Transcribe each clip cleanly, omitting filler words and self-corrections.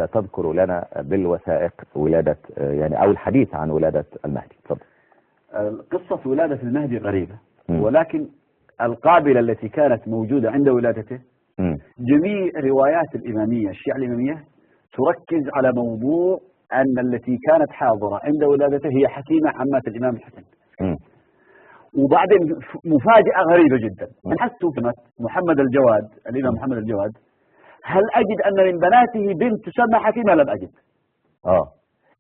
ستذكر لنا بالوثائق ولادة يعني أو الحديث عن ولادة المهدي. تفضل. قصة ولادة المهدي غريبة، ولكن القابلة التي كانت موجودة عند ولادته جميع روايات الإمامية الشيعة الإمامية تركز على موضوع أن التي كانت حاضرة عند ولادته هي حكيمة عمة الإمام الحسن. وبعدين مفاجأة غريبة جدا، بحثت في محمد الجواد، الإمام محمد الجواد، هل أجد أن من بناته بنت تسمى حكيمة؟ لم أجد.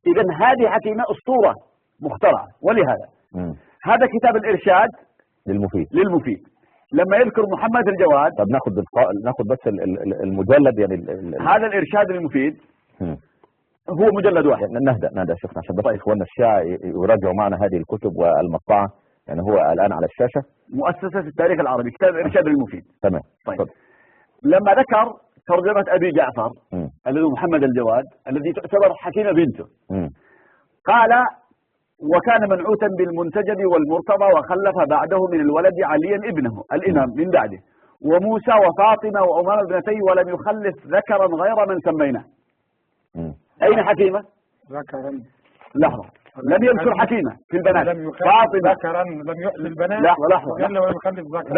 إذن هذه حكيمة أسطورة مخترعة. ولهذا هذا كتاب الإرشاد للمفيد لما يذكر محمد الجواد. طب ناخد بس المجلد يعني هذا الإرشاد للمفيد هو مجلد واحد. نهدى شيخنا عشان بس إخواننا الشيعة يراجعوا معنا هذه الكتب والمطبعة، يعني هو الآن على الشاشة مؤسسة التاريخ العربي، كتاب الإرشاد للمفيد. تمام. طيب. لما ذكر ترجمة أبي جعفر الذي محمد الجواد الذي تعتبر حكيمة بنته، قال: وكان منعوتا بالمنتجب والمرتضى وخلف بعده من الولد عليا ابنه الإمام من بعده وموسى وفاطمة وأمام ابنتيه ولم يخلف ذكرا غير من سميناه. أين حكيمة؟ ذكرا. لحظة، لم يذكر حكيمة في البنات. فاطمة ذكرا لم يخلف البنات. لحظة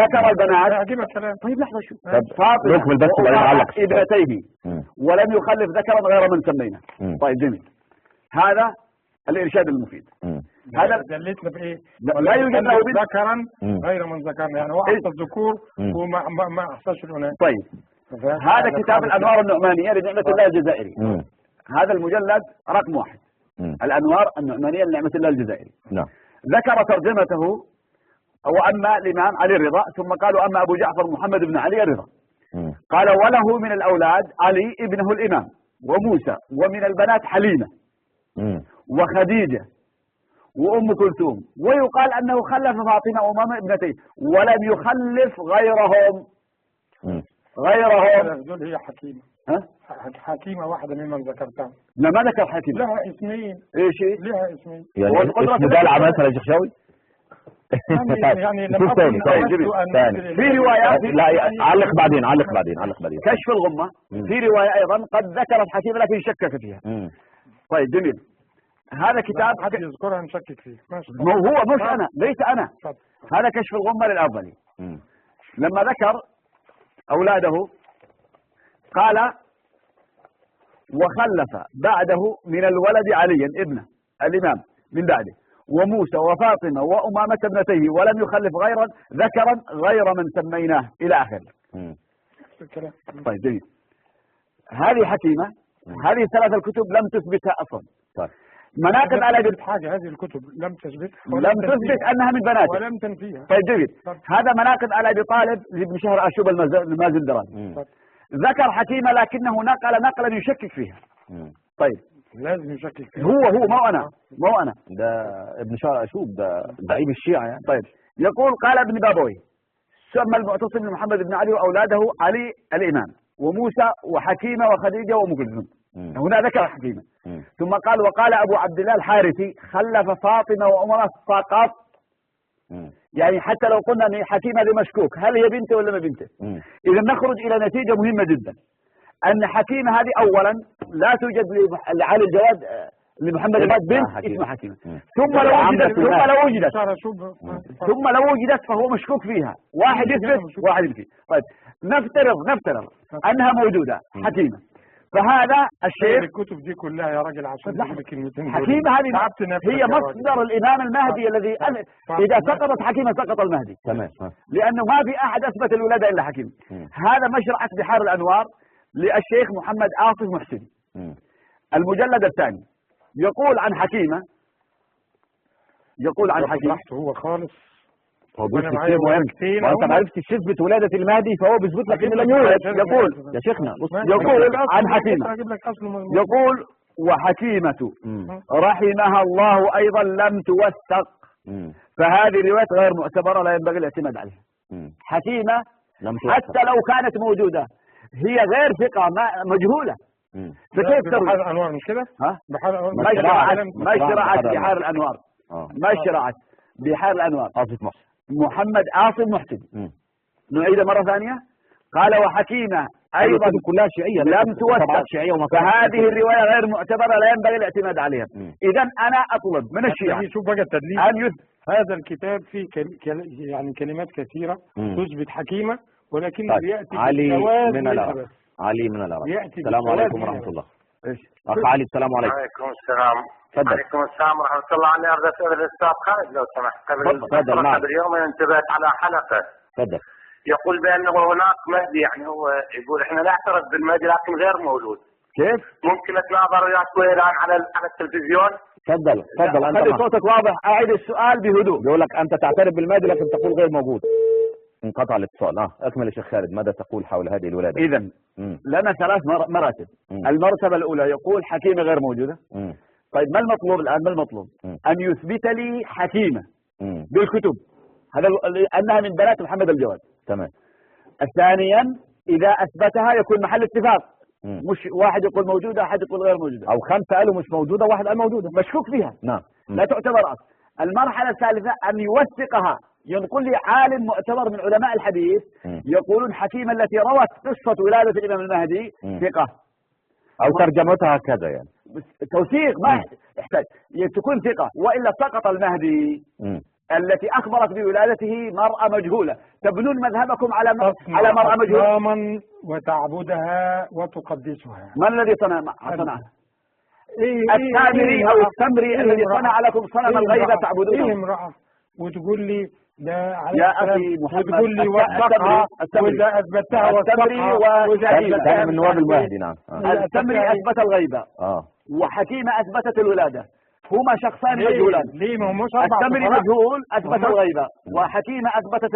ذكر البنات. طيب لحظة شو. فاطمة ابنتيه ولم يخلف ذكرا غير من سميناه. طيب جميل. هذا الإرشاد المفيد. هذا دلتنا بإيه؟ لا يوجد له ذكرا غير من ذكرنا، يعني هو أحصى الذكور وما أحصاش الأناث. طيب هذا كتاب الأنوار النعمانية لنعمة الله الجزائري. هذا المجلد رقم 1. الأنوار النعمانية لنعمة الله الجزائري. ذكر ترجمته وأما الإمام علي الرضا، ثم قالوا أما أبو جعفر محمد بن علي الرضا. قال: وله من الأولاد علي ابنه الإمام وموسى، ومن البنات حليمة وخديجة وأم كلثوم، ويقال أنه خلف فاطمة وأمام ابنتيه ولم يخلف غيرهم. دول هي حكيمة. حكيمة واحدة ممن ذكرتها. لا ما ذكر حكيمة. لها اسمين. ايش هي؟ لها اسمين. يعني اسم دلع مثلا يا شيخ شاوي؟ يعني لما أقول في روايات. لا علق بعدين. كشف الغمة في رواية أيضا قد ذكرت حكيمة لكن شكك فيها. طيب جميل. هذا كتاب حد يذكرها نشكك فيه. هو مش أنا، ليس أنا. هذا كشف الغمة للأفضلي. لما ذكر أولاده قال: وخلف بعده من الولد عليا ابنه الإمام من بعده وموسى وفاطمة وأمامة ابنتيه ولم يخلف ذكرا غير من سميناه إلى آخره. طيب جميل. هذه حكيمة. هذه الثلاث الكتب لم تثبتها أصلا. مناقب على بنت حاجة. هذه الكتب لم تثبت أنها من بناته ولم تنفيها. طيب جميل. هذا مناقب على أبي طالب لابن شهر أشوب المازندراني. ذكر حكيمة لكنه نقلا يشكك فيها. طيب لازم يشكك فيها. هو مو أنا ده ابن شهر أشوب، ده زعيم الشيعة يعني. طيب يقول: قال ابن بابوي: سمى المعتصم محمد بن علي وأولاده علي الإمام وموسى وحكيمة وخديجة وأم كلثوم. هنا ذكر حكيمة. ثم قال: وقال أبو عبد الله الحارثي خلف فاطمة وعمر فقط. يعني حتى لو قلنا أن حكيمة هذه مشكوك، هل هي بنته ولا ما بنته؟ إذا نخرج إلى نتيجة مهمة جدا، أن حكيمة هذه أولا لا توجد لعلي الجواد لمحمد الجواد بنت اسمها حكيمة. ثم لو وجدت فهو مشكوك فيها. واحد يثبت واحد ينفي. طيب نفترض أنها موجودة حكيمة، فهذا الشيخ. الكتب دي كلها يا راجل عشان حكيمة هذه هي مصدر الإمام المهدي الذي إذا سقطت حكيمة سقط المهدي. تمام. لأنه ما في أحد أثبت الولادة إلا حكيمة. هذا مشرعة بحار الأنوار للشيخ محمد آصف محسن. المجلد الثاني يقول عن حكيمة هو خالص. هو بيثبت شيء مهم، وانت ما عرفتش تثبت ولادة المهدي فهو بيثبت لك انه لم يولد. يقول يا شيخنا يقول عن حكيمة، يقول: وحكيمة رحمها الله أيضا لم توثق، فهذه الروايات غير معتبرة لا ينبغي الاعتماد عليها. حكيمة حتى لو كانت موجودة هي غير ثقة مجهولة. فكيف تروي؟ بحار الأنوار مش كده؟ بحار الأنوار ما شرعت بحار الأنوار. ما شرعت بحار الأنوار. محمد آصف محسن. نعيد مرة ثانية. قال: وحكيمة ايضا كلها شيعيه لم توثق شيعيه فهذه الروايه غير معتبره لا ينبغي الاعتماد عليها. اذا انا اطلب من الشيعة شوف بقى التدليس ان هذا الكتاب فيه يعني كلمات كثيره تثبت حكيمه، ولكن طيب. ياتي علي بالجواز من منها العراق. بس. علي من العراق. يأتي السلام بالجواز عليكم منها ورحمه بس. الله. اخ علي السلام عليكم. وعليكم السلام. تفضل. وعليكم السلام ورحمه الله. انا اريد اسال الاستاذ خالد لو سمحت. تفضل. نعم. قبل يوم انتبهت على حلقه تفضل. يقول بانه هناك مهدي، يعني هو يقول احنا نعترف بالمهدي لكن غير مولود. كيف؟ ممكن اتناظر وياك شوي الان على التلفزيون؟ تفضل انت. خلي صوتك واضح. اعيد السؤال بهدوء. بيقول لك انت تعترف بالمهدي لكن تقول غير موجود. انقطع الاتصال. اكمل يا شيخ خالد، ماذا تقول حول هذه الولاده؟ اذا لنا ثلاث مراتب. المرتبه الاولى يقول حكيمه غير موجوده. طيب ما المطلوب الان؟ ما المطلوب؟ ان يثبت لي حكيمه بالكتب هذا انها من بنات محمد الجواد. تمام. ثانيا اذا اثبتها يكون محل اتفاق، مش واحد يقول موجوده احد يقول غير موجوده، او خمسه قالوا مش موجوده واحد قال موجوده مشكوك فيها. نعم. لا تعتبر اصل. المرحله الثالثه ان يوثقها، ينقل لي عالم معتبر من علماء الحديث يقولون حكيمه التي روت قصه ولاده الامام المهدي ثقه، او ترجمتها كذا يعني توثيق ما يحتاج تكون ثقه، والا سقط المهدي. التي اخبرت بولادته مرأة مجهولة. تبنون مذهبكم على مرأة مجهولة وتعبدها وتقدسها. من الذي صنعها؟ السامري او السمري الذي صنع لكم صنم الغيبة تعبدونه. ايه امرأة وتقول لي ده على يا اخي محمد، وتقول لي وثقها واذا اثبتها وثقها كان من نواب المهدي. نعم. السمري اثبت الغيبة وحكيمة اثبتت الولادة، هما شخصان مجهولان. ليه ما هموش السمري مجهول اثبت الغيبة وحكيمة اثبتت